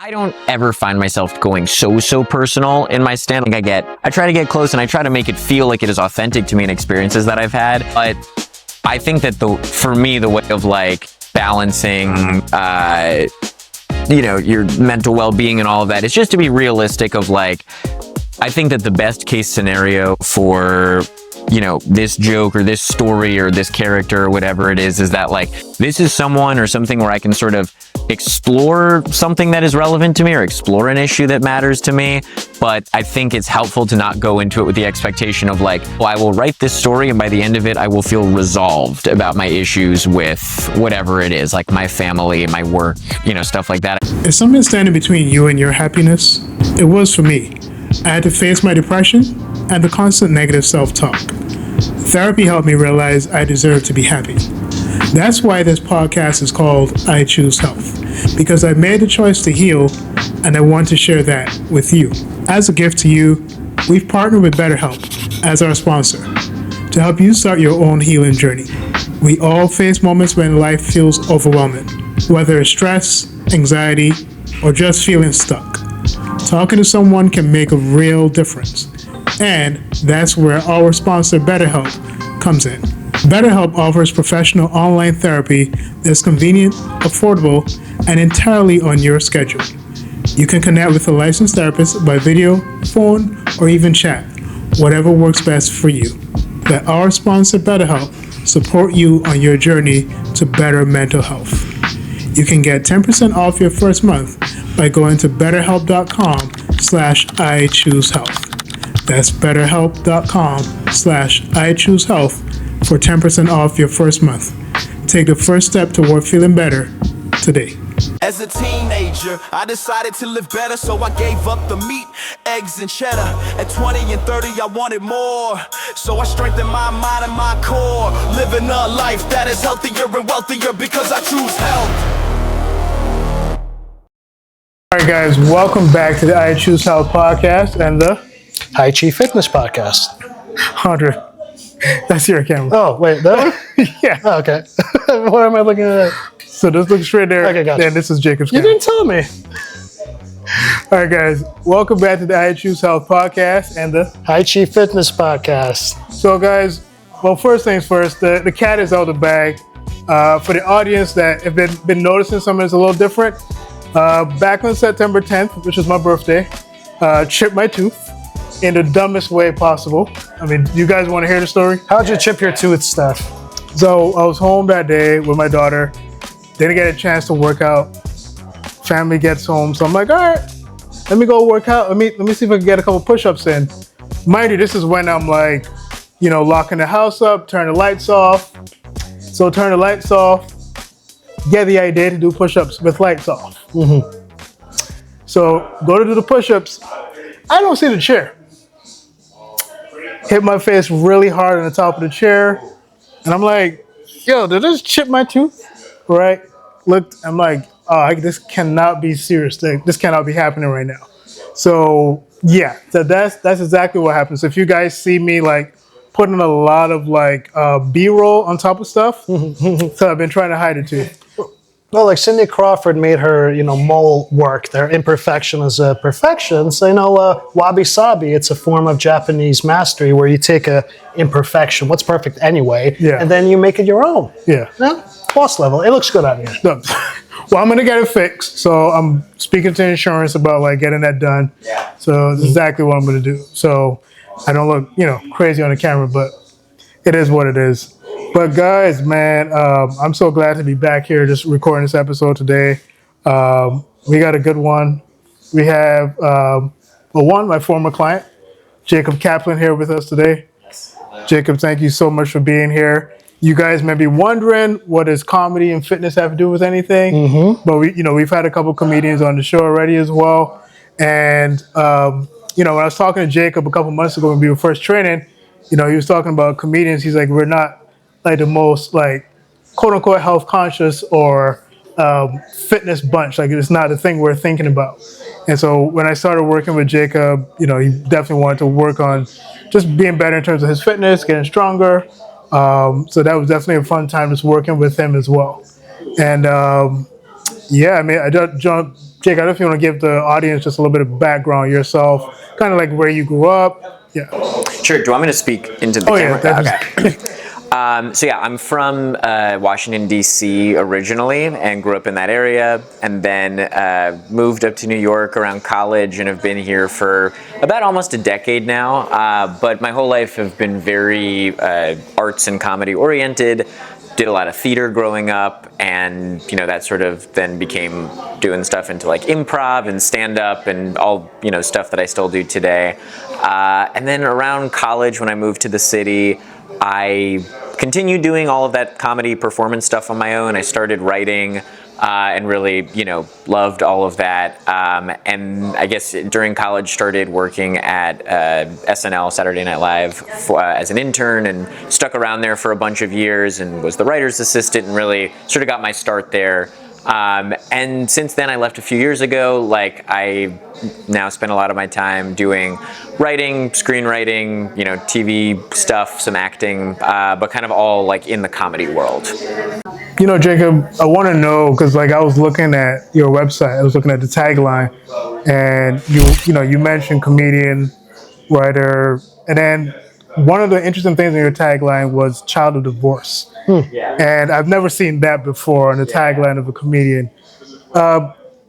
I don't ever find myself going so personal in my stand. Like I try to get close and I try to make it feel like it is authentic to me and experiences that I've had. But I think that for me, the way of like balancing, your mental well-being and all of that is just to be realistic of like, I think that the best case scenario for, this joke or this story or this character or whatever it is that like, this is someone or something where I can sort of explore something that is relevant to me or explore an issue that matters to me. But I think it's helpful to not go into it with the expectation of like, well, I will write this story and by the end of it, I will feel resolved about my issues with whatever it is, like my family, my work, stuff like that. If something standing between you and your happiness, it was for me. I had to face my depression and the constant negative self-talk. Therapy helped me realize I deserve to be happy. That's why this podcast is called I Choose Health, because I made the choice to heal and I want to share that with you. As a gift to you, we've partnered with BetterHelp as our sponsor to help you start your own healing journey. We all face moments when life feels overwhelming, whether it's stress, anxiety, or just feeling stuck. Talking to someone can make a real difference. And that's where our sponsor BetterHelp comes in. BetterHelp offers professional online therapy that's convenient, affordable, and entirely on your schedule. You can connect with a licensed therapist by video, phone, or even chat, whatever works best for you. Let our sponsor BetterHelp support you on your journey to better mental health. You can get 10% off your first month by going to betterhelp.com/iChooseHealth. That's betterhelp.com/iChooseHealth for 10% off your first month. Take the first step toward feeling better today. As a teenager, I decided to live better, so I gave up the meat, eggs, and cheddar. At 20 and 30, I wanted more, so I strengthened my mind and my core. Living a life that is healthier and wealthier because I choose health. All right, guys, welcome back to the I Choose Health podcast and the High Chi Fitness Podcast. Andre. That's your camera. Oh, wait, that one? Yeah. Oh, okay. What am I looking at? So just look straight there. Okay, gotcha. And this is Jacob's You camera. didn't tell me. All right, guys, welcome back to the I Choose Health podcast and the High Chi Fitness Podcast. So, guys, well, first things first, the cat is out of the bag. For the audience that have been noticing something that's a little different, back on September 10th, which is my birthday, chipped my tooth in the dumbest way possible. I mean, you guys want to hear the story? How'd you chip your tooth, Steph? So I was home that day with my daughter. Didn't get a chance to work out. Family gets home, so I'm like, all right, let me go work out. Let me see if I can get a couple push-ups in. Mind you, this is when I'm like, locking the house up, turn the lights off. So turn the lights off, get the idea to do push-ups with lights off. Mm-hmm. So go to do the push-ups. I don't see the chair. Hit my face really hard on the top of the chair. And I'm like, yo, did this chip my tooth? Right? Looked, I'm like, oh, this cannot be serious. This cannot be happening right now. So yeah, so that's exactly what happens. So if you guys see me like putting a lot of like B-roll on top of stuff, so I've been trying to hide it too. Well, like Cindy Crawford made her, mole work. Their imperfection is a perfection. So, wabi-sabi, it's a form of Japanese mastery where you take a imperfection, what's perfect anyway, and then you make it your own. Yeah. Boss level. It looks good on you. No. Well, I'm going to get it fixed. So I'm speaking to insurance about like getting that done. Yeah. So that's exactly what I'm going to do. So I don't look, crazy on the camera, but it is what it is. But guys, man, I'm so glad to be back here just recording this episode today. We got a good one. We have, my former client, Jacob Kaplan, here with us today. Jacob, thank you so much for being here. You guys may be wondering, what does comedy and fitness have to do with anything? Mm-hmm. But we've had a couple comedians on the show already as well. And when I was talking to Jacob a couple months ago when we were first training, he was talking about comedians. He's like, we're not like the most like quote unquote health conscious or fitness bunch. Like it's not a thing we're thinking about. And so when I started working with Jacob, he definitely wanted to work on just being better in terms of his fitness, getting stronger. So that was definitely a fun time just working with him as well. And I just Jake, I don't know if you want to give the audience just a little bit of background yourself, kind of like where you grew up. Yeah. Sure. Do you want me to speak into the camera? Okay. So yeah, I'm from Washington, D.C. originally and grew up in that area, and then moved up to New York around college and have been here for about almost a decade now. But my whole life have been very arts and comedy oriented. Did a lot of theater growing up, and that sort of then became doing stuff into like improv and stand-up and all stuff that I still do today. And then around college, when I moved to the city, I continued doing all of that comedy performance stuff on my own. I started writing and really, loved all of that. And I guess during college started working at SNL, Saturday Night Live, as an intern, and stuck around there for a bunch of years and was the writer's assistant and really sort of got my start there. And since then, I left a few years ago. I now spend a lot of my time doing writing, screenwriting, TV stuff, some acting, but kind of all in the comedy world. Jacob, I want to know, because I was looking at your website, I was looking at the tagline, and you mentioned comedian, writer, and then one of the interesting things in your tagline was child of divorce. And I've never seen that before on the tagline of a comedian.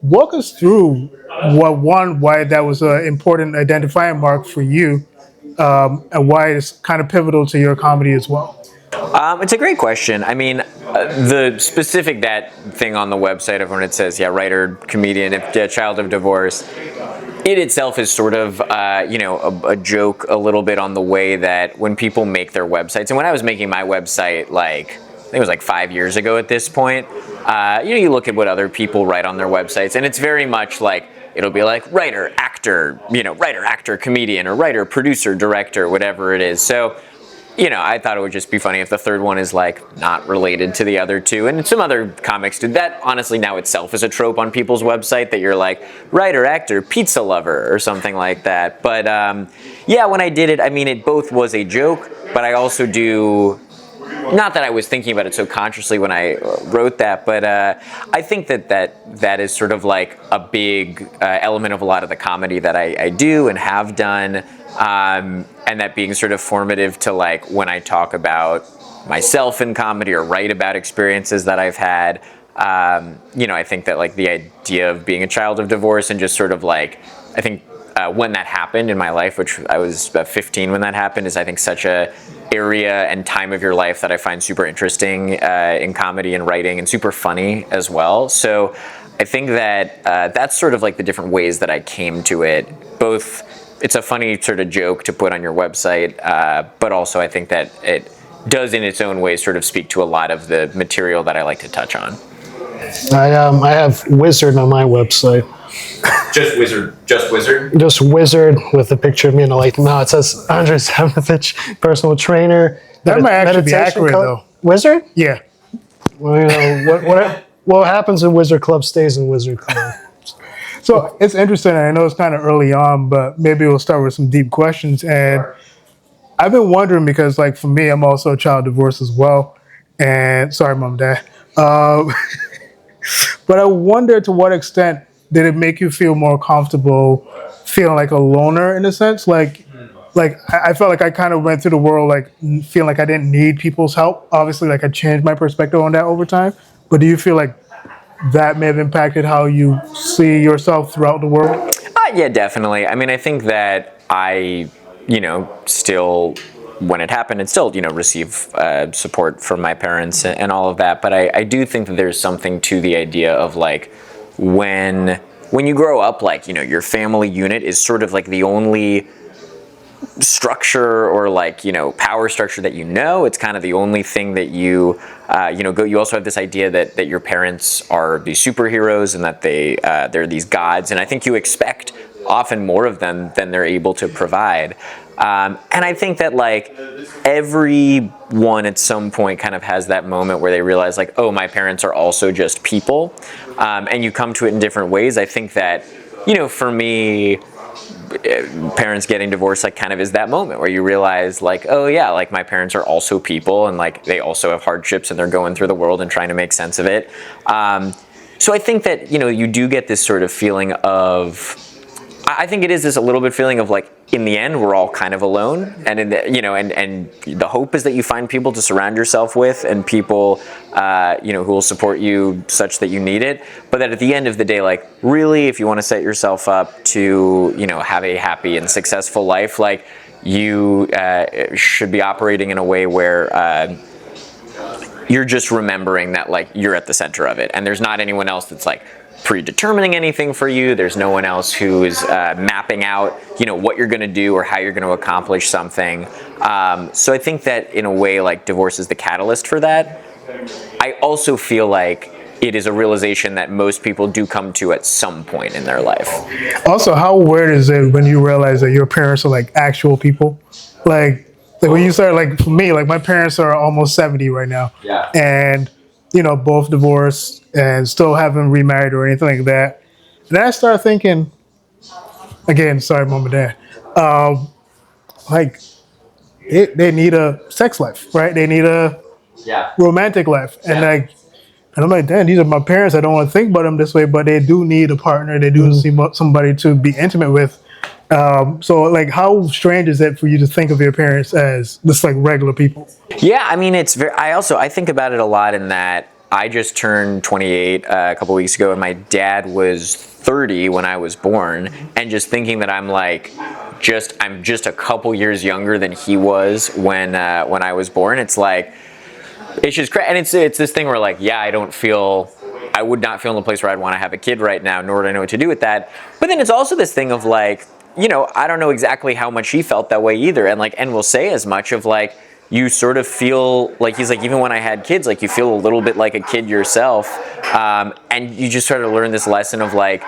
Walk us through why that was an important identifying mark for you, and why it's kind of pivotal to your comedy as well. It's a great question. I mean, the specific that thing on the website of when it says, writer, comedian, child of divorce, it itself is sort of, a joke a little bit on the way that when people make their websites, and when I was making my website, I think it was 5 years ago at this point, you look at what other people write on their websites, and it's very much it'll be writer, actor, writer, actor, comedian, or writer, producer, director, whatever it is. So, I thought it would just be funny if the third one is not related to the other two. And some other comics do that. Honestly, now itself is a trope on people's website that you're writer, actor, pizza lover, or something like that. But when I did it, I mean, it both was a joke, but I also do, not that I was thinking about it so consciously when I wrote that, but I think that is sort of a big element of a lot of the comedy that I do and have done. And that being sort of formative to when I talk about myself in comedy or write about experiences that I've had, I think that the idea of being a child of divorce and just sort of I think when that happened in my life, which I was about 15 when that happened, is I think such a area and time of your life that I find super interesting in comedy and writing, and super funny as well. So I think that that's sort of the different ways that I came to it. Both, it's a funny sort of joke to put on your website, but also I think that it does in its own way sort of speak to a lot of the material that I like to touch on. I have wizard on my website. Just wizard. Just wizard with a picture of me, and no, it says Andre Samovich, personal trainer. That might actually be accurate though. Wizard? Yeah. Well, what happens in Wizard Club stays in Wizard Club. So it's interesting. I know it's kind of early on, but maybe we'll start with some deep questions. And I've been wondering, because for me, I'm also a child divorce as well. And sorry, mom, dad. But I wonder, to what extent did it make you feel more comfortable feeling like a loner in a sense? I felt like I kind of went through the world feeling like I didn't need people's help. Obviously, I changed my perspective on that over time. But do you feel like that may have impacted how you see yourself throughout the world? Yeah, definitely. I mean, I think that I, still, when it happened, and still, receive support from my parents and all of that. But I do think that there's something to the idea of when you grow up, your family unit is sort of the only structure or power structure that it's kind of the only thing that you also have this idea that your parents are these superheroes and that they're these gods, and I think you expect often more of them than they're able to provide. And I think that everyone at some point kind of has that moment where they realize oh, my parents are also just people, and you come to it in different ways. I think that for me, parents getting divorced kind of is that moment where you realize oh yeah, my parents are also people, and they also have hardships and they're going through the world and trying to make sense of it. So I think that, you do get this sort of feeling of, I think it is this a little bit feeling of like, in the end, we're all kind of alone, and and the hope is that you find people to surround yourself with, and people, who will support you such that you need it. But that at the end of the day, like, really, if you want to set yourself up to, have a happy and successful life, like, you should be operating in a way where you're just remembering that, like, you're at the center of it, and there's not anyone else that's like predetermining anything for you. There's no one else who is mapping out, what you're going to do or how you're going to accomplish something. So I think that in a way, like, divorce is the catalyst for that. I also feel like it is a realization that most people do come to at some point in their life. Also, how weird is it when you realize that your parents are like actual people? Like when you start, like, for me, like, my parents are almost 70 right now. Yeah. And, both divorced and still haven't remarried or anything like that. And then I started thinking, again, sorry, mom and dad, like, they need a sex life, right? They need a romantic life. And and I'm like, damn, these are my parents. I don't want to think about them this way, but they do need a partner. They do need somebody to be intimate with. So, like, how strange is it for you to think of your parents as just like regular people? Yeah, I mean, it's very. I think about it a lot in that I just turned 28 a couple weeks ago, and my dad was 30 when I was born, and just thinking that I'm just a couple years younger than he was when I was born. It's like, it's just crazy, and it's this thing where, like, yeah, I would not feel in the place where I'd want to have a kid right now, nor do I know what to do with that. But then it's also this thing of, like, I don't know exactly how much he felt that way either, and will say as much of, like, you sort of feel like, he's like, even when I had kids, like, you feel a little bit like a kid yourself, and you just sort of learn this lesson of, like,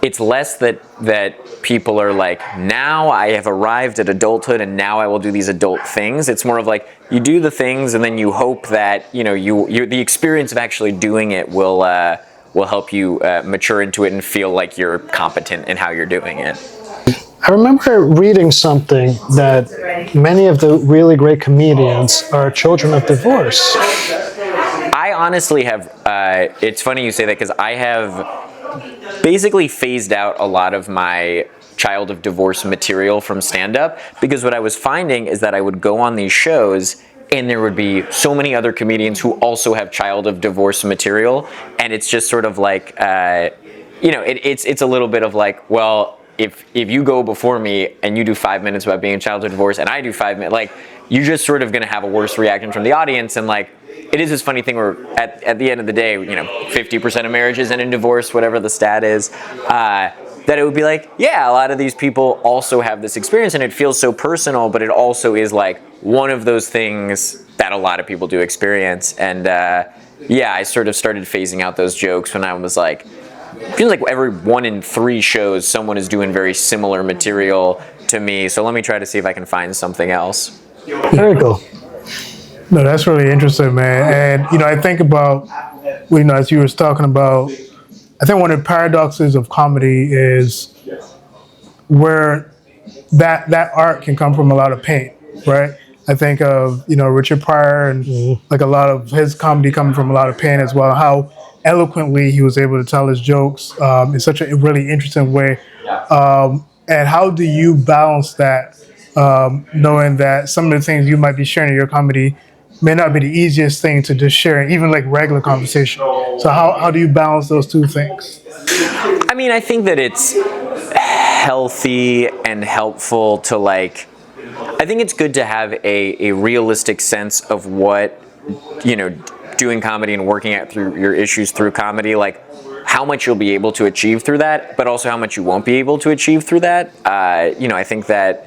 it's less that people are like, now I have arrived at adulthood and now I will do these adult things. It's more of like, you do the things and then you hope that, the experience of actually doing it will help you mature into it and feel like you're competent in how you're doing it. I remember reading something that many of the really great comedians are children of divorce. I honestly have, it's funny you say that, because I have basically phased out a lot of my child of divorce material from stand-up, because what I was finding is that I would go on these shows and there would be so many other comedians who also have child of divorce material, and it's just sort of like, it's a little bit of like, well, if you go before me and you do 5 minutes about being a child of divorce and I do 5 minutes, like, you're just sort of going to have a worse reaction from the audience. And, like, it is this funny thing where at the end of the day, 50% of marriages end in divorce, whatever the stat is, that it would be like, yeah, a lot of these people also have this experience, and it feels so personal, but it also is like one of those things that a lot of people do experience. And I sort of started phasing out those jokes when I was like, it feels like every 1 in 3 shows someone is doing very similar material to me, so let me try to see if I can find something else. Very cool. No, that's really interesting, man. And, I think about, as you were talking about, I think one of the paradoxes of comedy is where that art can come from a lot of pain, right? I think of, Richard Pryor and like a lot of his comedy coming from a lot of pain as well, how eloquently he was able to tell his jokes in such a really interesting way. And how do you balance that, knowing that some of the things you might be sharing in your comedy may not be the easiest thing to just share, even like regular conversation. So how do you balance those two things? I mean, I think that it's healthy and helpful to, like, I think it's good to have a realistic sense of what, doing comedy and working out through your issues through comedy, like, how much you'll be able to achieve through that, but also how much you won't be able to achieve through that. I think that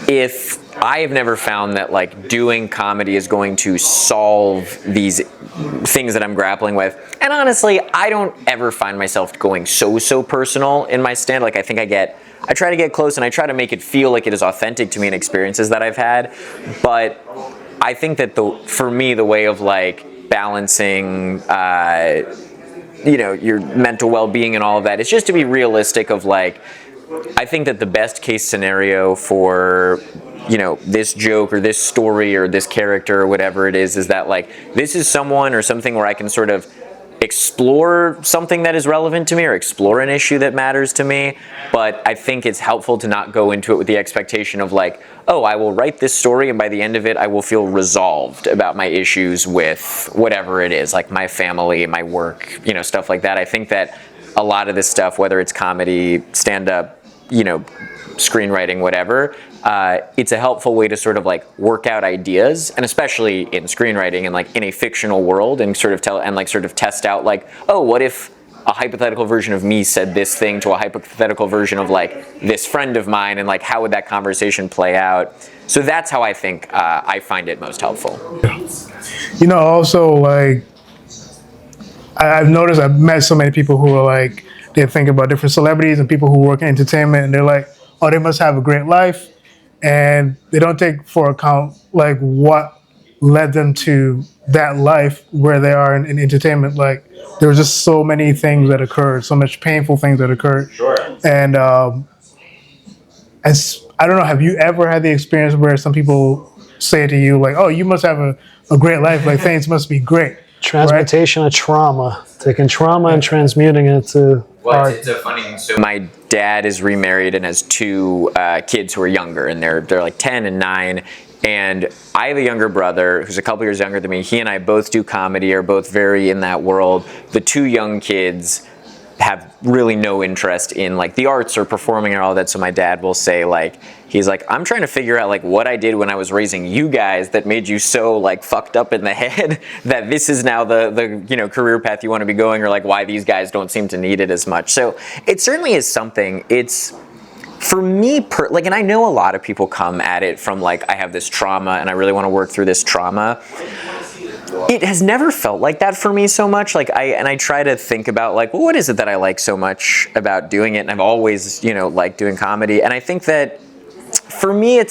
if I have never found that, like, doing comedy is going to solve these things that I'm grappling with. And honestly, I don't ever find myself going so personal in my stand. Like, I think I try to get close and I try to make it feel like it is authentic to me and experiences that I've had. But I think that for me, the way of, like, balancing, your mental well-being and all of that, is just to be realistic of, like, I think that the best case scenario for, this joke or this story or this character or whatever it is that, like, this is someone or something where I can sort of explore something that is relevant to me or explore an issue that matters to me. But I think it's helpful to not go into it with the expectation of like, oh, I will write this story and by the end of it, I will feel resolved about my issues with whatever it is, like my family, my work, you know, stuff like that. I think that a lot of this stuff, whether it's comedy, stand-up, you know, screenwriting, whatever, it's a helpful way to sort of like work out ideas, and especially in screenwriting and like in a fictional world, and sort of test out like, oh, what if a hypothetical version of me said this thing to a hypothetical version of like this friend of mine, and like how would that conversation play out? So that's how I think I find it most helpful. You know, also like I've noticed, I've met so many people who are like, they think about different celebrities and people who work in entertainment, and they're like, oh, they must have a great life. And they don't take for account like what led them to that life where they are in entertainment. Like there were just so many things that occurred, so much painful things that occurred. Sure. And as I don't know, have you ever had the experience where some people say to you like, oh, you must have a great life, like things must be great. Transmutation of trauma, taking trauma and transmuting it to art. It's a funny thing. So my dad is remarried and has two kids who are younger, and they're like 10 and 9. And I have a younger brother who's a couple years younger than me. He and I both do comedy, are both very in that world. The two young kids have really no interest in like the arts or performing and all that. So my dad will say like, he's like, I'm trying to figure out like what I did when I was raising you guys that made you so like fucked up in the head that this is now the you know, career path you want to be going, or like why these guys don't seem to need it as much. So it certainly is something. It's for me, like, and I know a lot of people come at it from like, I have this trauma and I really want to work through this trauma. It has never felt like that for me so much. Like I try to think about like, well, what is it that I like so much about doing it? And I've always, you know, liked doing comedy. And I think that for me, I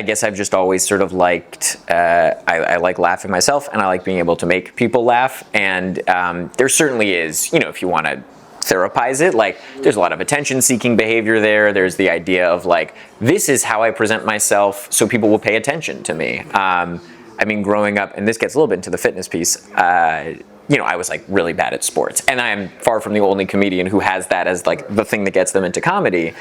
guess I've just always sort of liked, I like laughing myself, and I like being able to make people laugh. And there certainly is, you know, if you want to therapize it, like there's a lot of attention-seeking behavior there. There's the idea of like, this is how I present myself so people will pay attention to me. I mean, growing up, and this gets a little bit into the fitness piece, you know, I was like really bad at sports, and I am far from the only comedian who has that as like the thing that gets them into comedy.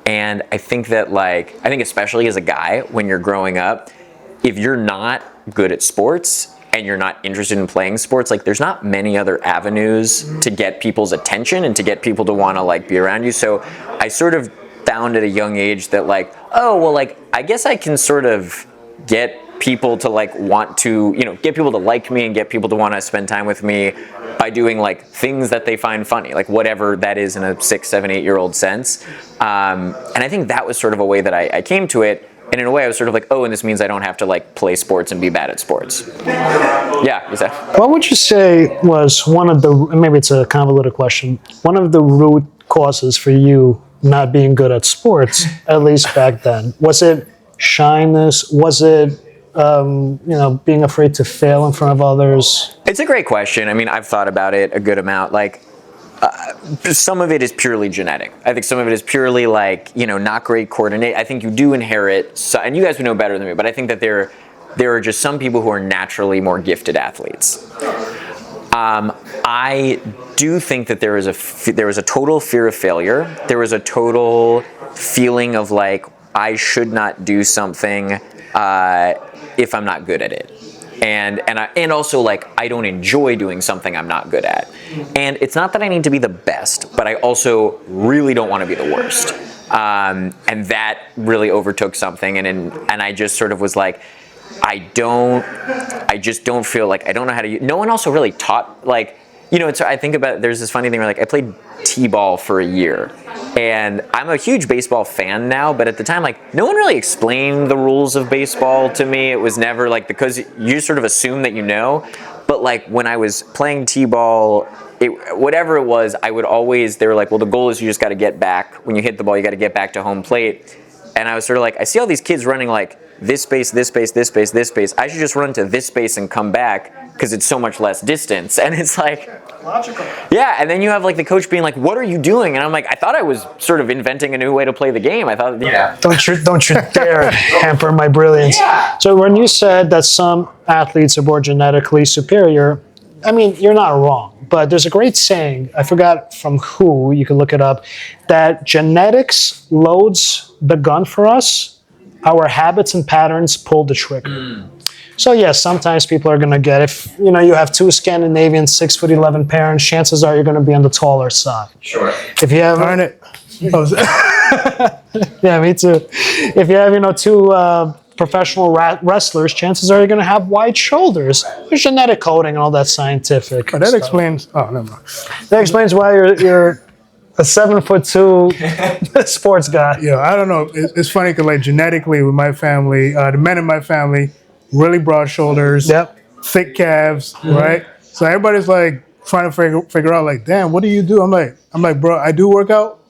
And I think that like, I think especially as a guy, when you're growing up, if you're not good at sports and you're not interested in playing sports, like there's not many other avenues to get people's attention and to get people to want to like be around you. So I sort of found at a young age that like, oh, well, like, I guess I can sort of get people to like want to, you know, get people to like me and get people to want to spend time with me by doing like things that they find funny, like whatever that is in a 6, 7, 8-year-old sense. And I think that was sort of a way that I came to it. And in a way I was sort of like, oh, and this means I don't have to like play sports and be bad at sports. Yeah, is that? What would you say was one of the, maybe it's a convoluted question, one of the root causes for you not being good at sports, at least back then? Was it shyness? Was it, you know, being afraid to fail in front of others? It's a great question. I mean, I've thought about it a good amount. Like, some of it is purely genetic. I think some of it is purely like, you know, not great coordinate. I think you do inherit, and you guys would know better than me, but I think that there are just some people who are naturally more gifted athletes. I do think that there was a total fear of failure. There was a total feeling of like, I should not do something if I'm not good at it. And also like, I don't enjoy doing something I'm not good at. And it's not that I need to be the best, but I also really don't want to be the worst. And that really overtook something. And I just sort of was like, I just don't feel like, I don't know how to, no one also really taught, like, you know, I think about, there's this funny thing where like, I played t-ball for a year, and I'm a huge baseball fan now, but at the time, like, no one really explained the rules of baseball to me. It was never like, because you sort of assume that you know, but like when I was playing t-ball, whatever it was, I would always, they were like, well, the goal is you just got to get back. When you hit the ball, you got to get back to home plate. And I was sort of like, I see all these kids running like this space, this space, this space, this space. I should just run to this space and come back. because it's so much less distance. And it's like, Logical. yeah, and then you have like the coach being like, "What are you doing?" And I'm like, "I thought I was sort of inventing a new way to play the game. I thought, yeah." Don't you dare hamper my brilliance. Yeah. So when you said that some athletes are more genetically superior, I mean, you're not wrong. But there's a great saying, I forgot from who, you can look it up, that genetics loads the gun for us, our habits and patterns pull the trigger. So yes, sometimes people are going to get, if you have two Scandinavian 6'11" parents, chances are you're going to be on the taller side. Sure. If you have, Darn it. yeah, me too. If you have, two professional wrestlers, chances are you're going to have wide shoulders. There's genetic coding and all that scientific. But that stuff. explains. Oh, never mind. That explains why you're a 7'2" sports guy. Yeah, I don't know. It's funny because like genetically with my family, the men in my family, really broad shoulders, Yep. thick calves, right? So everybody's like trying to figure out like, damn, what do you do? I'm like, bro, I do work out,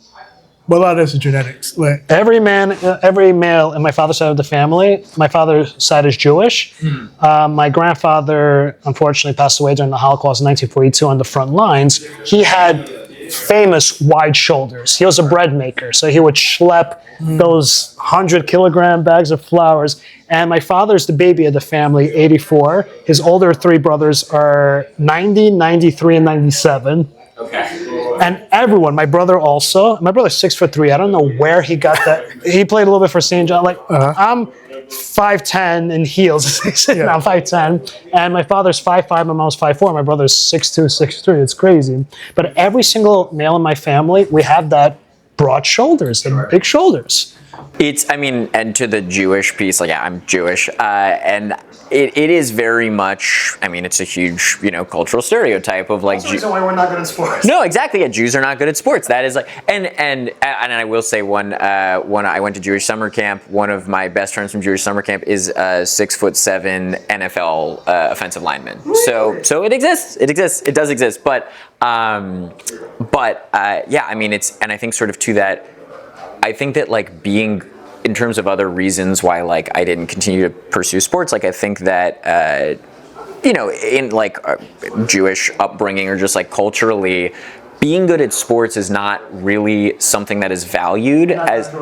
but a lot of this is genetics. Like, Every male in my father's side of the family, my father's side is Jewish. My grandfather, unfortunately, passed away during the Holocaust in 1942 on the front lines. He had famous wide shoulders. He was a bread maker, so he would schlep those 100-kilogram bags of flours. And my father's the baby of the family, 84. His older three brothers are 90, 93, and 97. Okay. And everyone, my brother also, my brother's 6'3". I don't know where he got that. He played a little bit for St. John. Like, I'm 5'10" in heels. I'm 5'10". And my father's 5'5", my mom's 5'4". My brother's 6'2", 6'3". It's crazy. But every single male in my family, we have that broad shoulders, the big shoulders. And to the Jewish piece, like, yeah, I'm Jewish, and it is very much, it's a huge, cultural stereotype of like. That's the reason why we're not good at sports. No, exactly. Yeah, Jews are not good at sports. That is like, and I will say when I went to Jewish summer camp, one of my best friends from Jewish summer camp is a 6'7" NFL offensive lineman. So it exists. It exists. It does exist. But yeah, it's, and I think sort of to that. I think that like being, in terms of other reasons why like I didn't continue to pursue sports, like I think that in like Jewish upbringing or just like culturally, being good at sports is not really something that is valued as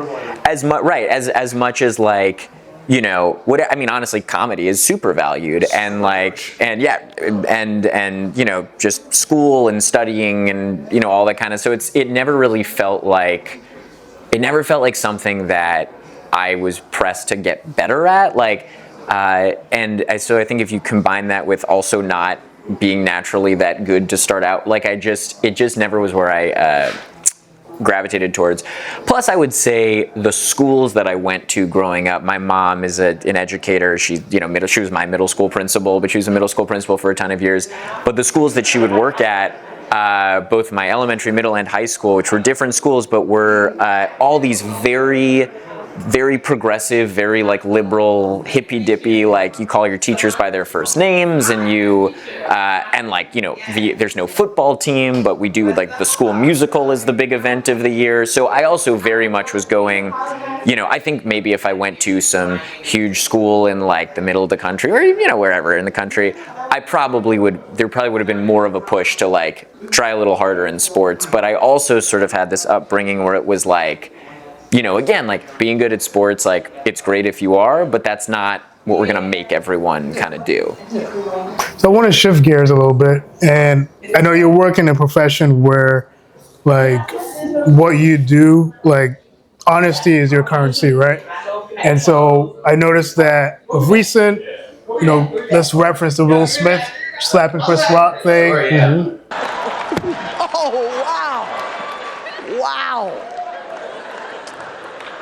much as like honestly, comedy is super valued, and like, and just school and studying and all that kind of. So it never really felt like. It never felt like something that I was pressed to get better at. So I think if you combine that with also not being naturally that good to start out, like it just never was where I gravitated towards. Plus, I would say the schools that I went to growing up. My mom is an educator. She she was my middle school principal, but she was a middle school principal for a ton of years. But the schools that she would work at. Both my elementary, middle, and high school, which were different schools, but were all these very, very progressive, very like liberal, hippy dippy, like you call your teachers by their first names, and there's no football team, but we do like the school musical is the big event of the year. So I also very much was going, I think maybe if I went to some huge school in like the middle of the country or wherever in the country, there probably would have been more of a push to like try a little harder in sports. But I also sort of had this upbringing where it was like, again, like being good at sports, like it's great if you are, but that's not what we're going to make everyone kind of do. So I want to shift gears a little bit. And I know you're working in a profession where like what you do, like honesty is your currency, right? And so I noticed that of recent, let's reference the Will Smith slapping Chris Rock thing. Mm-hmm. Oh, wow. Wow.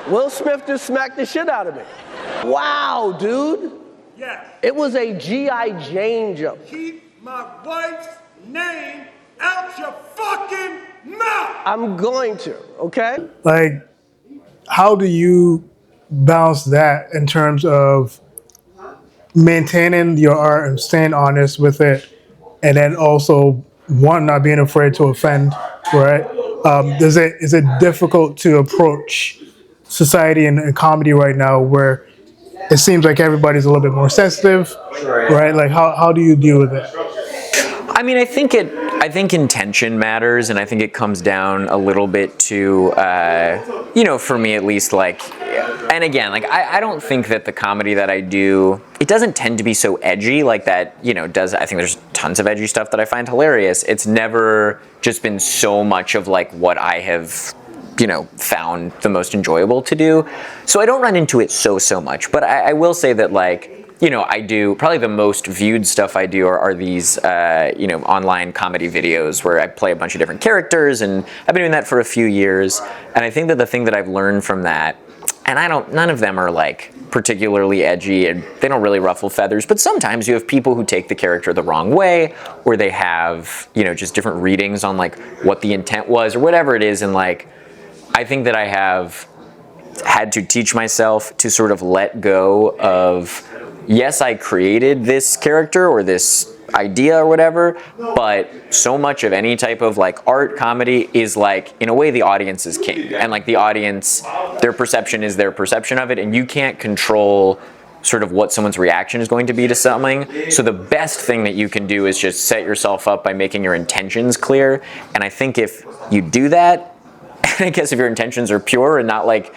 Will Smith just smacked the shit out of me. Wow, dude. Yes. It was a G.I. Jane jump. Keep my wife's name out your fucking mouth. I'm going to, okay? Like, how do you balance that in terms of maintaining your art and staying honest with it, and then also one, not being afraid to offend, right? Is it difficult to approach society and comedy right now where it seems like everybody's a little bit more sensitive, right? Like, how do you deal with it? I mean, I think intention matters, and I think it comes down a little bit to, for me at least, like, and again, like, I don't think that the comedy that I do, it doesn't tend to be so edgy like that, I think there's tons of edgy stuff that I find hilarious. It's never just been so much of, like, what I have, found the most enjoyable to do. So I don't run into it so much, but I will say that, like, I do probably the most viewed stuff I do are these, online comedy videos where I play a bunch of different characters, and I've been doing that for a few years. And I think that the thing that I've learned from that, and none of them are like particularly edgy, and they don't really ruffle feathers, but sometimes you have people who take the character the wrong way, or they have, just different readings on like what the intent was or whatever it is. And like, I think that I have had to teach myself to sort of let go of, yes, I created this character or this idea or whatever, but so much of any type of like art, comedy is like, in a way, the audience is king. And like the audience, their perception is their perception of it, and you can't control sort of what someone's reaction is going to be to something. So the best thing that you can do is just set yourself up by making your intentions clear. And I think if you do that, I guess if your intentions are pure and not like,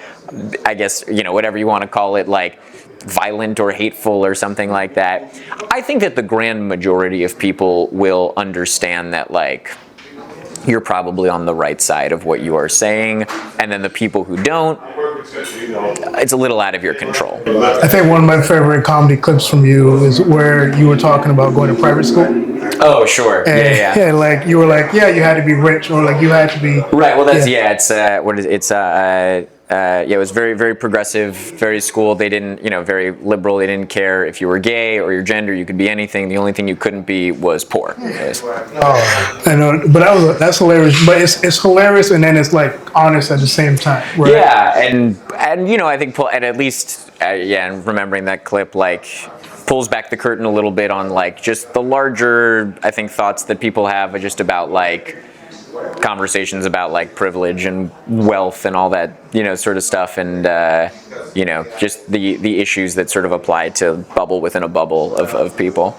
I guess, whatever you want to call it, like violent or hateful or something like that, I think that the grand majority of people will understand that, like, you're probably on the right side of what you are saying, and then the people who don't, it's a little out of your control. I think one of my favorite comedy clips from you is where you were talking about going to private school. Oh, sure. And, yeah. And like you were like, you had to be rich, or like you had to be right. Well, that's it was very, very progressive, very school. They didn't, very liberal. They didn't care if you were gay or your gender. You could be anything. The only thing you couldn't be was poor. Oh, I know, but that's hilarious. But it's hilarious, and then it's like honest at the same time, right? Yeah, and I think, and at least, and remembering that clip, like, pulls back the curtain a little bit on like just the larger, I think, thoughts that people have just about like conversations about like privilege and wealth and all that, sort of stuff, and just the issues that sort of apply to bubble within a bubble of people.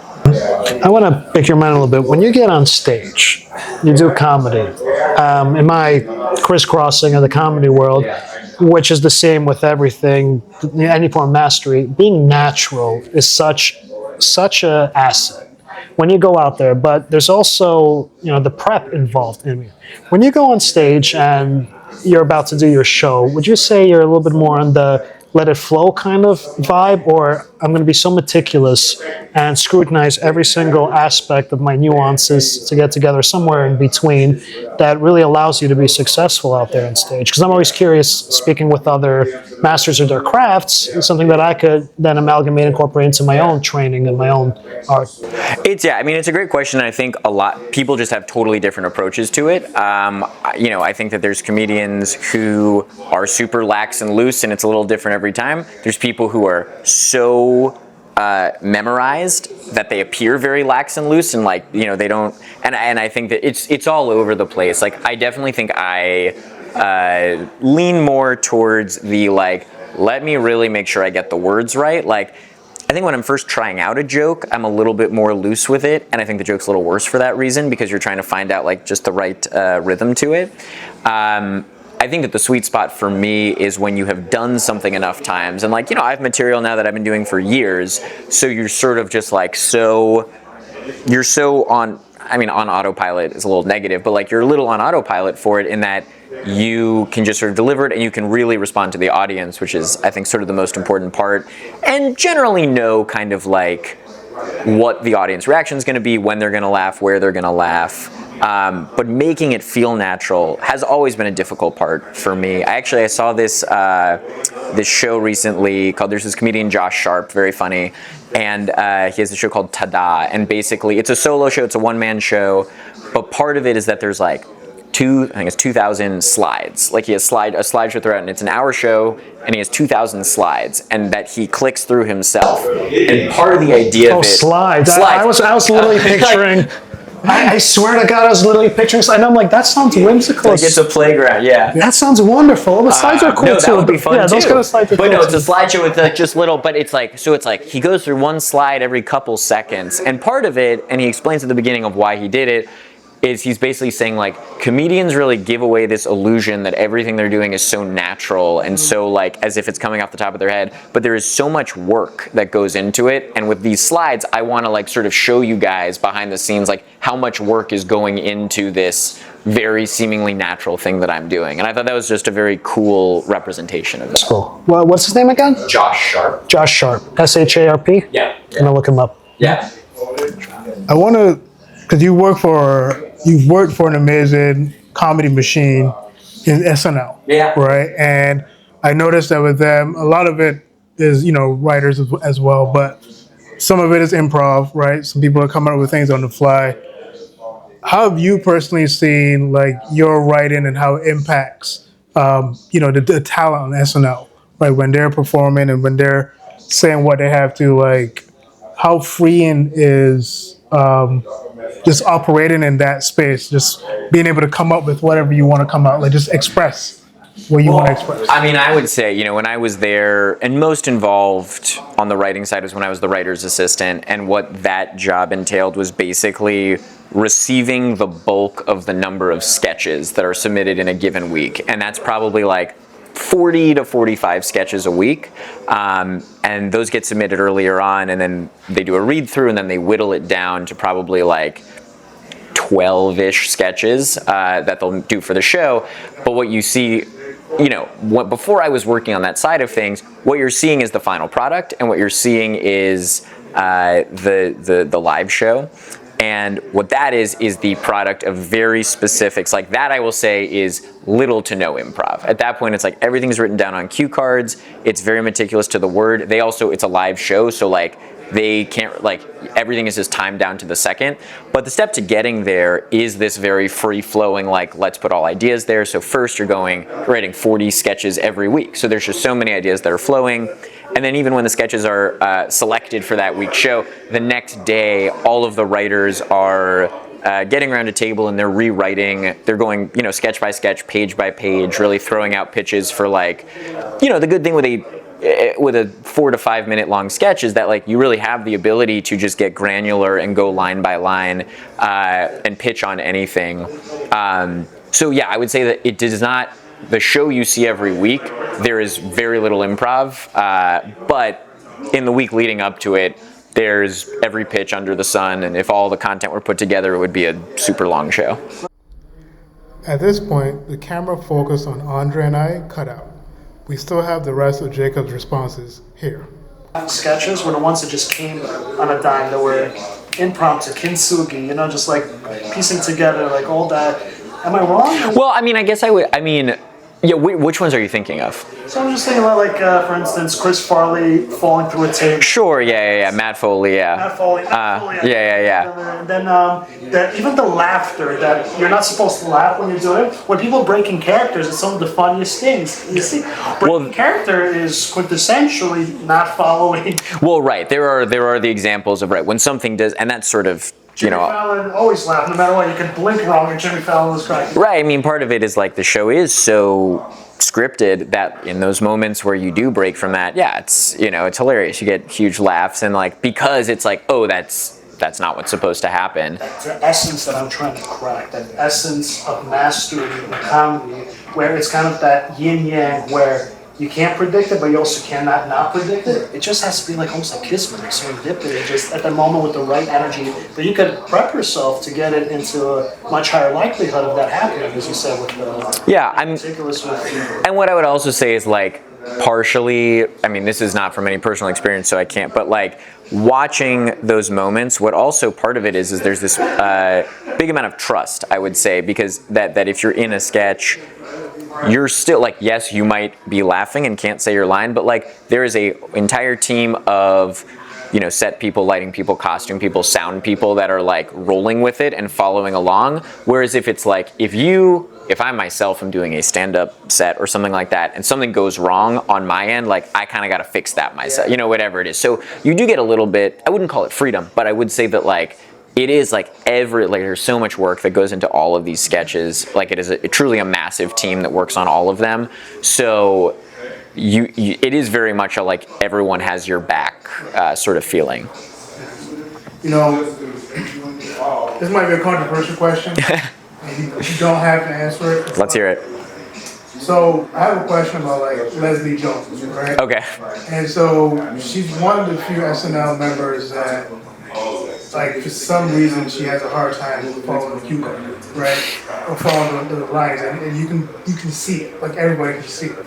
I want to pick your mind a little bit. When you get on stage, you do comedy. In my crisscrossing of the comedy world, which is the same with everything, any form of mastery, being natural is such a asset when you go out there. But there's also, the prep involved in it. When you go on stage and you're about to do your show, would you say you're a little bit more on the let it flow kind of vibe, or I'm going to be so meticulous and scrutinize every single aspect of my nuances to get together somewhere in between that really allows you to be successful out there on stage? Because I'm always curious, speaking with other masters of their crafts, it's something that I could then amalgamate and incorporate into my own training and my own art. It's a great question. I think a lot people just have totally different approaches to it. I think that there's comedians who are super lax and loose, and it's a little different every time. There's people who are so memorized that they appear very lax and loose, and like, they don't. And I think that it's all over the place. Like, I definitely think I lean more towards the like, let me really make sure I get the words right. Like, I think when I'm first trying out a joke, I'm a little bit more loose with it, and I think the joke's a little worse for that reason, because you're trying to find out like just the right rhythm to it. I think that the sweet spot for me is when you have done something enough times, and like, I have material now that I've been doing for years, so you're sort of just like you're so on autopilot is a little negative, but like you're a little on autopilot for it, in that you can just sort of deliver it and you can really respond to the audience, which is, I think, sort of the most important part, and generally know kind of like what the audience reaction is going to be, when they're going to laugh, where they're going to laugh. But making it feel natural has always been a difficult part for me. I saw this show recently called, there's this comedian Josh Sharp, very funny, and he has a show called Tada, and basically it's a solo show, it's a one-man show, but part of it is that there's like 2,000 slides. Like, he has a slideshow throughout, and it's an hour show, and he has 2,000 slides, and that he clicks through himself. And part of the idea of it, slides. I was literally picturing I swear to God, I was literally picturing, and I'm like, that sounds whimsical. Like it's a playground, yeah. That sounds wonderful. The slides are cool no, too. that would be fun yeah, too. those kind of slides are but cool no, it's too. a slideshow with like just little, but it's like, so it's like he goes through one slide every couple seconds, and part of it, and he explains at the beginning of why he did it, is he's basically saying like comedians really give away this illusion that everything they're doing is so natural and so like as if it's coming off the top of their head, but there is so much work that goes into it. And with these slides, I want to like sort of show you guys behind the scenes like how much work is going into this very seemingly natural thing that I'm doing. And I thought that was just a very cool representation of that. Cool. Well, what's his name again? Josh Sharp. Josh Sharp. SHARP? Yeah. I'm gonna look him up. Yeah. I want to, because you've worked for an amazing comedy machine in SNL. Yeah. Right? And I noticed that with them, a lot of it is, writers as well, but some of it is improv, right? Some people are coming up with things on the fly. How have you personally seen like your writing and how it impacts, the talent on SNL, right? When they're performing and when they're saying what they have to, like, how freeing is just operating in that space, just being able to come up with whatever you want to come out, like just express what you want to express. I mean, I would say, when I was there and most involved on the writing side was when I was the writer's assistant, and what that job entailed was basically receiving the bulk of the number of sketches that are submitted in a given week. And that's probably like 40 to 45 sketches a week. And those get submitted earlier on, and then they do a read through, and then they whittle it down to probably like 12-ish sketches that they'll do for the show. But what you see, before I was working on that side of things, what you're seeing is the final product, and what you're seeing is the live show. And what that is the product of very specifics. Like that, I will say, is little to no improv. At that point, it's like everything's written down on cue cards. It's very meticulous to the word. It's a live show, so like they can't, like, everything is just timed down to the second. But the step to getting there is this very free-flowing, like, let's put all ideas there. So first you're writing 40 sketches every week. So there's just so many ideas that are flowing. And then even when the sketches are selected for that week's show, the next day, all of the writers are getting around a table and they're rewriting. They're going, sketch by sketch, page by page, really throwing out pitches for, like, the good thing with a 4 to 5 minute long sketch is that, like, you really have the ability to just get granular and go line by line and pitch on anything. So yeah, I would say that it does not. The show you see every week, there is very little improv, but in the week leading up to it, there's every pitch under the sun, and if all the content were put together, it would be a super long show. At this point, the camera focus on Andre and I cut out. We still have the rest of Jacob's responses here. Sketches were the ones that just came on a dime. That were impromptu, kintsugi, just like piecing together like all that. Am I wrong? Well, I mean, I guess yeah, which ones are you thinking of? So I'm just thinking about, like, for instance, Chris Farley falling through a table. Sure, yeah, Matt Foley, yeah. Matt Foley. Yeah. And then even the laughter that you're not supposed to laugh when you do it. When people break in characters, it's some of the funniest things. You see, breaking character is quintessentially not following. Well, right. There are the examples of when something does, and that's sort of. Jimmy Fallon always laughed, no matter what. You could blink wrong and Jimmy Fallon was cracking. Right, I mean, part of it is like the show is so scripted that in those moments where you do break from that, yeah, it's it's hilarious. You get huge laughs, and like because it's like, oh, that's not what's supposed to happen. That's the essence that I'm trying to crack. That essence of mastery in comedy, where it's kind of that yin yang, where you can't predict it, but you also cannot not predict it. It just has to be like almost like kismet, like serendipity, just at the moment with the right energy that you could prep yourself to get it into a much higher likelihood of that happening, as you said, with the meticulous with. And what I would also say is, like, partially, I mean, this is not from any personal experience, so I can't, but like watching those moments, what also part of it is there's this big amount of trust, I would say, because that if you're in a sketch, you're still like, yes, you might be laughing and can't say your line, but like there is a entire team of set people, lighting people, costume people, sound people that are like rolling with it and following along. Whereas if it's like, if I myself am doing a stand-up set or something like that and something goes wrong on my end, like I kind of got to fix that myself, whatever it is. So you do get a little bit, I wouldn't call it freedom, but I would say that like it is like there's so much work that goes into all of these sketches. Like it is truly a massive team that works on all of them. So it is very much a like everyone has your back sort of feeling. You know, this might be a controversial question. And you don't have to answer it. Let's hear it. So I have a question about like Leslie Jones, right? Okay. And so she's one of the few SNL members that, like, for some reason she has a hard time following the cue card, right? Or following the lines, and you can see it, like everybody can see it.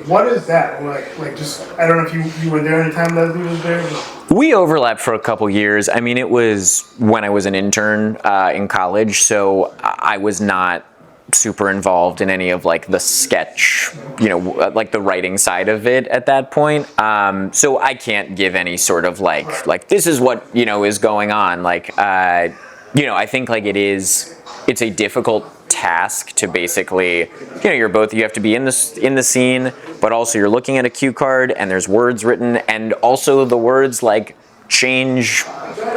What is that like? Just I don't know if you were there anytime Leslie was there. We overlapped for a couple years. I mean, it was when I was an intern in college, so I was not super involved in any of like the sketch, like the writing side of it at that point. So I can't give any sort of like this is what is going on. Like I think like it's a difficult task to basically, you have to be in the scene, but also you're looking at a cue card and there's words written, and also the words like change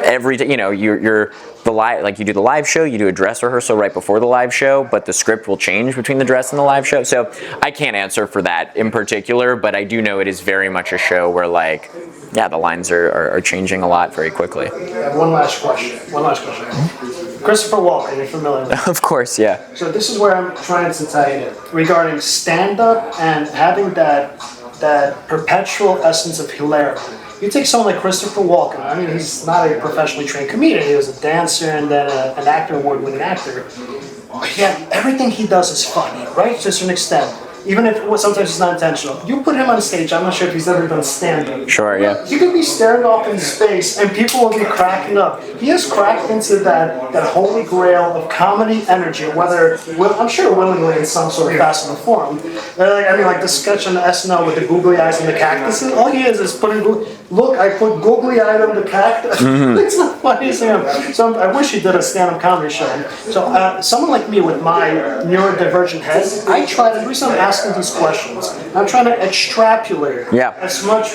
every day. You're the live, like you do the live show, you do a dress rehearsal right before the live show, but the script will change between the dress and the live show. So I can't answer for that in particular, but I do know it is very much a show where like, yeah, the lines are changing a lot very quickly. I have one last question. Christopher Walken, you're familiar with him? Of course, yeah. So this is where I'm trying to tie it in regarding stand-up and having that perpetual essence of hilarity. You take someone like Christopher Walken. I mean, he's not a professionally trained comedian. He was a dancer and then an actor, award-winning actor. Yeah, everything he does is funny, right? To a certain extent. Even if sometimes it's not intentional. You put him on stage, I'm not sure if he's ever done stand-up. Sure, yeah. You could be staring off into space and people will be cracking up. He has cracked into that holy grail of comedy energy, whether, I'm sure willingly in some sort of facet or form. Like the sketch on the SNL with the googly eyes and the cactuses, all he is putting, look, I put googly eyed on the cactus. It's the funniest thing. So I wish he did a stand-up comedy show. So someone like me with my neurodivergent head, I try to, the reason I'm asking these questions, I'm trying to extrapolate as much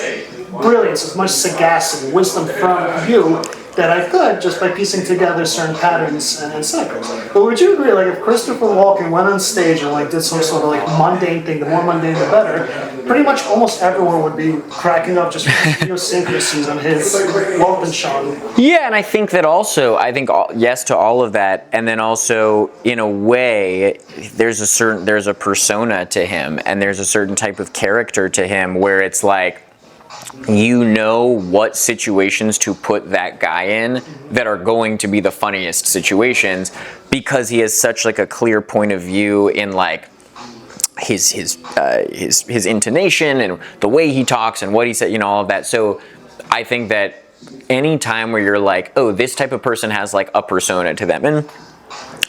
brilliance, as much sagacity, wisdom from you that I could just by piecing together certain patterns and cycles. But would you agree, like if Christopher Walken went on stage and like did some sort of like mundane thing, the more mundane the better, pretty much almost everyone would be cracking up just from idiosyncrasies on his Walken show. Yeah, and I think that also, yes to all of that, and then also in a way, there's a persona to him, and there's a certain type of character to him where it's like, what situations to put that guy in that are going to be the funniest situations, because he has such like a clear point of view in like his intonation and the way he talks and what he said, all of that. So I think that any time where you're like, oh, this type of person has like a persona to them, and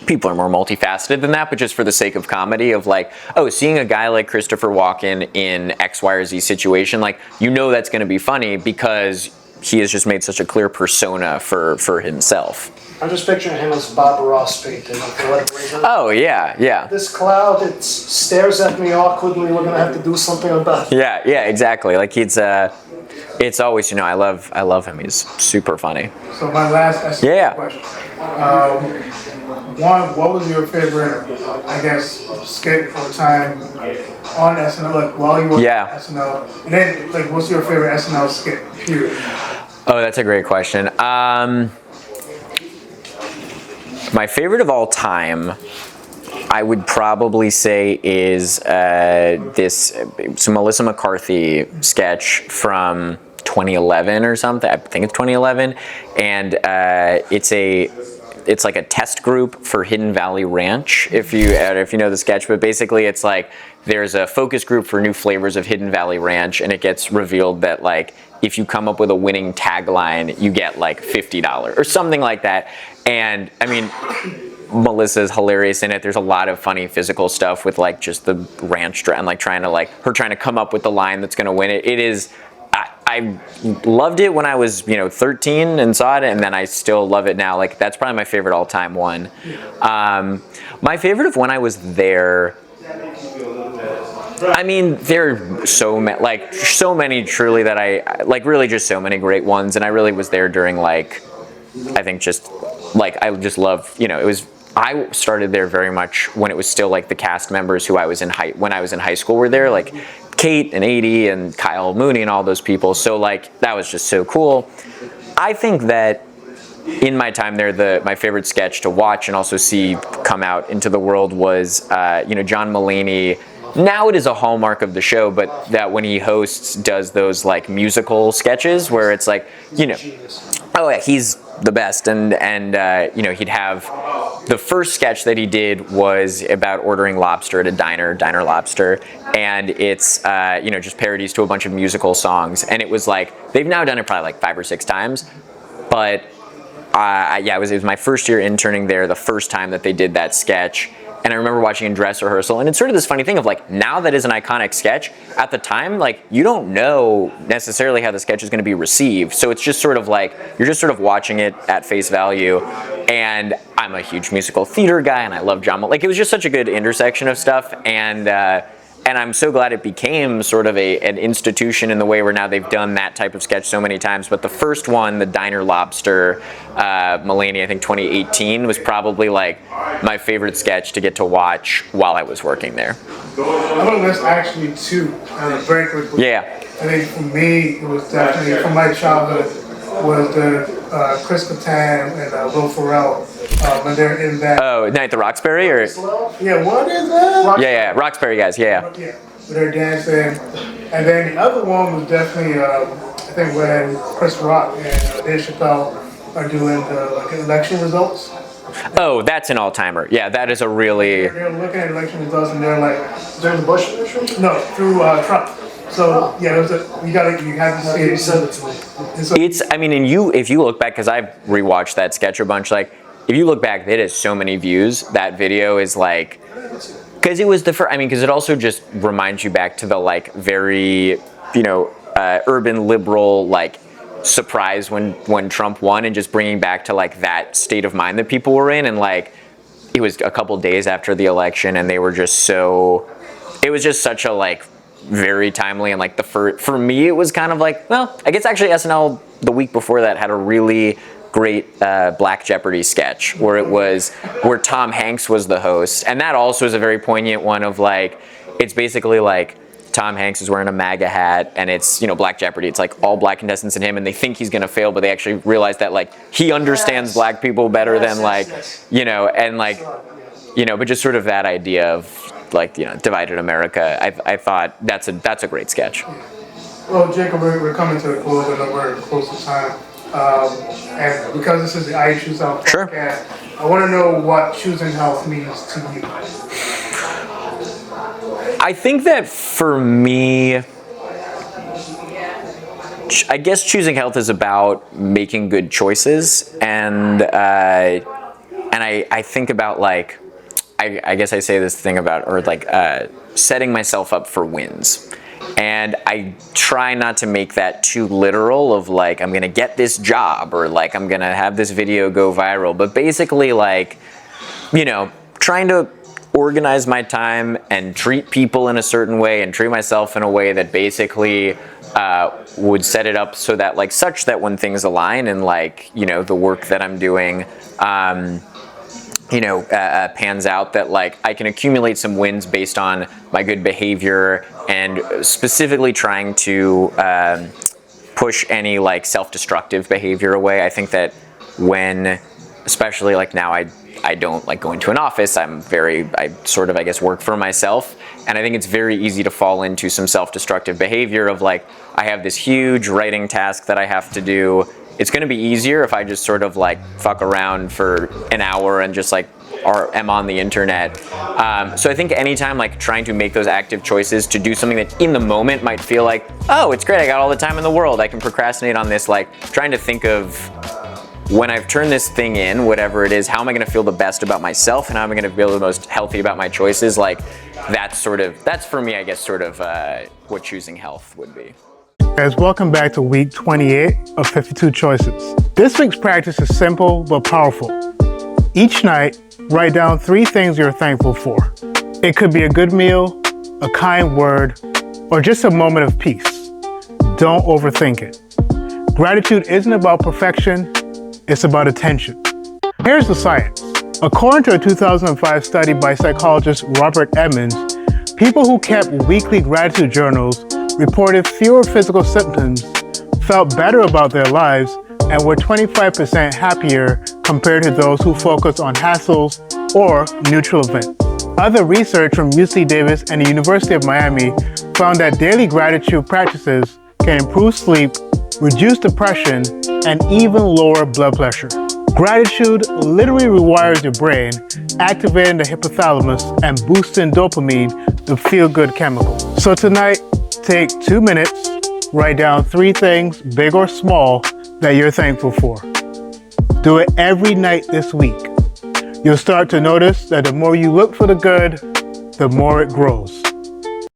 people are more multifaceted than that, but just for the sake of comedy of like, oh, seeing a guy like Christopher Walken in X, Y, or Z situation, like, that's going to be funny because he has just made such a clear persona for himself. I'm just picturing him as Bob Ross painting. For whatever reason. Oh, yeah. This cloud, it stares at me awkwardly. We're going to have to do something about it. Yeah, exactly. Like it's always, I love him. He's super funny. So my last question. One, what was your favorite, skit or time on SNL, like while you were on SNL? And then, like, what's your favorite SNL skit, period? Oh, that's a great question. My favorite of all time, I would probably say, is this Melissa McCarthy sketch from 2011 or something. I think it's 2011, and it's like a test group for Hidden Valley Ranch, if you know the sketch. But basically, it's like there's a focus group for new flavors of Hidden Valley Ranch, and it gets revealed that like if you come up with a winning tagline, you get like $50 or something like that. And I mean, Melissa's hilarious in it. There's a lot of funny physical stuff with like just the ranch and like trying to come up with the line that's going to win it. It is. I loved it when I was 13 and saw it, and then I still love it now. Like that's probably my favorite all-time one. My favorite of when I was there, I mean, there are so many truly that I like, really just so many great ones. And I really was there during like, I think just like, I just love, you know, I started there very much when it was still like the cast members who when I was in high school were there, like Kate and Adie and Kyle Mooney and all those people. So like, that was just so cool. I think that in my time there, my favorite sketch to watch and also see come out into the world was, you know, John Mulaney. Now it is a hallmark of the show, but that when he hosts, does those like musical sketches where it's like, you know, oh yeah, he's the best. And you know, he'd have the first sketch that he did was about ordering lobster at a diner Lobster. And it's, you know, just parodies to a bunch of musical songs. And it was like, they've now done it probably like 5 or 6 times, but yeah, it was my first year interning there, the first time that they did that sketch. And I remember watching in dress rehearsal, and it's sort of this funny thing of like, now that is an iconic sketch, at the time, like, you don't know necessarily how the sketch is going to be received. So it's just sort of like, you're just sort of watching it at face value. And I'm a huge musical theater guy, and I love John. Like, it was just such a good intersection of stuff. And I'm so glad it became sort of an institution in the way where now they've done that type of sketch so many times. But the first one, the Diner Lobster, Mulaney, I think 2018, was probably like my favorite sketch to get to watch while I was working there. I'm gonna list actually 2 very quickly. Yeah. I think for me, it was definitely from my childhood was the Chris Kattan and Will Ferrell when they're in that. Oh, Night at the Roxbury, or Yeah, what is that? yeah, Roxbury guys, yeah. Yeah, they're dancing, and then the other one was definitely I think when Chris Rock and Dave Chappelle are doing the like election results. Oh, that's an all-timer. Yeah, that is a really. They're looking at election results and they're like, during the Bush administration? No, through Trump. So yeah, you have to see it. You sent it to me. It's, I mean, and if you look back, because I've rewatched that sketch a bunch, like, if you look back, it has so many views. That video is like, because it was the first, I mean, because it also just reminds you back to the like very, you know, urban liberal, like, surprise when Trump won, and just bringing back to like that state of mind that people were in. And like, it was a couple days after the election, and they were just so, it was just such a like, very timely. And like for me, it was kind of like, well, I guess actually SNL the week before that had a really great Black Jeopardy sketch where Tom Hanks was the host, and that also is a very poignant one of like, it's basically like Tom Hanks is wearing a MAGA hat, and it's, you know, Black Jeopardy. It's like all black contestants and him, and they think he's gonna fail, but they actually realize that like he understands black people better than like, you know, and like, you know, but just sort of that idea of like, you know, divided America. I thought that's a great sketch. Well, Jacob, we're coming to the close. I know we're close to time. And because this is the I Choose Health podcast, I want to know what choosing health means to you. I think that for me, I guess choosing health is about making good choices, and I think about like, I guess I say this thing about, or like setting myself up for wins. And I try not to make that too literal of like, I'm gonna get this job, or like, I'm gonna have this video go viral. But basically like, you know, trying to organize my time and treat people in a certain way and treat myself in a way that basically would set it up so that like, such that when things align and like, you know, the work that I'm doing, you know, pans out, that like I can accumulate some wins based on my good behavior, and specifically trying to push any like self-destructive behavior away. I think that when, especially like now, I don't like going to an office. I sort of, I guess, work for myself. And I think it's very easy to fall into some self-destructive behavior of like, I have this huge writing task that I have to do. It's going to be easier if I just sort of like fuck around for an hour and just like am on the internet. So I think anytime like trying to make those active choices to do something that in the moment might feel like, oh, it's great, I got all the time in the world, I can procrastinate on this, like trying to think of, when I've turned this thing in, whatever it is, how am I going to feel the best about myself, and how am I going to feel the most healthy about my choices? Like that's for me, I guess, sort of what choosing health would be. Guys, welcome back to week 28 of 52 Choices. This week's practice is simple but powerful. Each night, write down 3 things you're thankful for. It could be a good meal, a kind word, or just a moment of peace. Don't overthink it. Gratitude isn't about perfection, it's about attention. Here's the science. According to a 2005 study by psychologist Robert Emmons, people who kept weekly gratitude journals reported fewer physical symptoms, felt better about their lives, and were 25% happier compared to those who focused on hassles or neutral events. Other research from UC Davis and the University of Miami found that daily gratitude practices can improve sleep, reduce depression, and even lower blood pressure. Gratitude literally rewires your brain, activating the hypothalamus and boosting dopamine, the feel-good chemical. So tonight, take 2 minutes, write down 3 things, big or small, that you're thankful for. Do it every night this week. You'll start to notice that the more you look for the good, the more it grows.